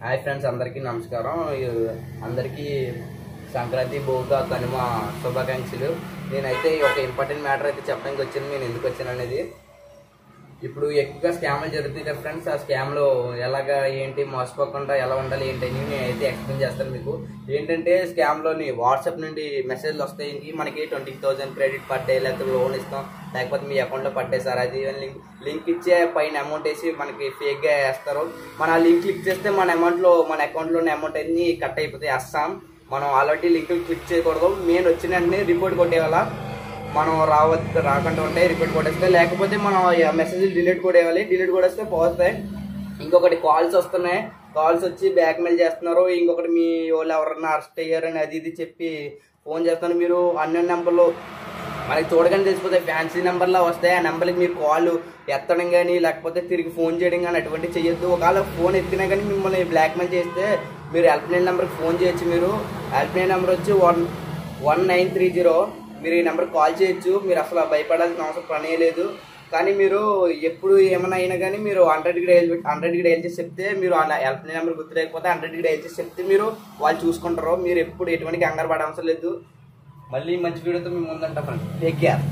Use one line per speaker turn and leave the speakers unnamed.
Hi friends, అందరికీ నమస్కారం. అందరికీ సంక్రాంతి, భోగి, కనుమ శుభాకాంక్షలు. నేనైతే ఒక ఇంపార్టెంట్ మ్యాటర్ అయితే చెప్పడానికి వచ్చాను. నేను ఎందుకు వచ్చాను అనేది, ఇప్పుడు ఎక్కువగా స్కామ్లు జరుగుతాయి కదా ఫ్రెండ్స్. ఆ స్కామ్లో ఎలాగా ఏంటి మోసపోకుండా ఎలా ఉండాలి ఏంటని నేనైతే ఎక్స్ప్లెయిన్ చేస్తాను మీకు. ఏంటంటే స్కామ్లోని వాట్సాప్ నుండి మెసేజ్లు వస్తాయి, మనకి 20,000 క్రెడిట్ పడ్డాయి, లేకపోతే లోన్ ఇస్తాం, లేకపోతే మీ అకౌంట్లో పడ్డాయి సార్ అది లింక్ ఇచ్చే పైన అమౌంట్ వేసి మనకి ఫేక్గా వేస్తారు. మన ఆ లింక్ క్లిక్ చేస్తే మన అకౌంట్లోని అమౌంట్ అన్ని కట్ అయిపోతాయి. అస్సాం మనం ఆల్రెడీ లింక్ క్లిక్ చేయకూడదు. నేను వచ్చిన వెంటనే రిపోర్ట్ కొట్టేవాళ్ళ, మనం రాకుండా ఉంటాయి, రిపోర్ట్ కొట్టేస్తే. లేకపోతే మనం మెసేజ్ డిలీట్ కూడా ఇవ్వాలి, డిలీట్ కొట్టేస్తే పోతాయి. ఇంకొకటి కాల్స్ వస్తున్నాయి, కాల్స్ వచ్చి బ్లాక్మెయిల్ చేస్తున్నారు. ఇంకొకటి మీ వాళ్ళు ఎవరన్నా అరెస్ట్ అయ్యారని అది ఇది చెప్పి ఫోన్ చేస్తున్నారు. మీరు అన్నోన్ నెంబర్లో మనకి చూడగానే తెలిసిపోతాయి, ఫ్యాన్సీ నెంబర్లా వస్తాయి. ఆ నెంబర్కి మీరు కాల్ ఎత్తడం కానీ లేకపోతే తిరిగి ఫోన్ చేయడం కానీ అటువంటివి చేయొద్దు. ఒకవేళ ఫోన్ ఎత్తినా కానీ మిమ్మల్ని బ్లాక్మెయిల్ చేస్తే మీరు హెల్ప్ లైన్ నెంబర్కి ఫోన్ చేయొచ్చు. మీరు హెల్ప్ లైన్ నెంబర్ వచ్చి 1930. మీరు ఈ నెంబర్కి కాల్ చేయొచ్చు. మీరు అసలు భయపడాల్సిన అవసరం పనే లేదు. కానీ మీరు ఎప్పుడు ఏమైనా అయినా కానీ మీరు 100కి డైల్ చేసి చెప్తే, మీరు హెల్ప్ లైన్ నెంబర్ గుర్తు లేకపోతే 100కి డైల్ చేసి చెప్తే మీరు వాళ్ళు చూసుకుంటారు. మీరు ఎప్పుడు ఎటువంటి కంగారు పడే అవసరం లేదు. మళ్ళీ మంచి వీడియోతో మేము ముందంటాం. Take care.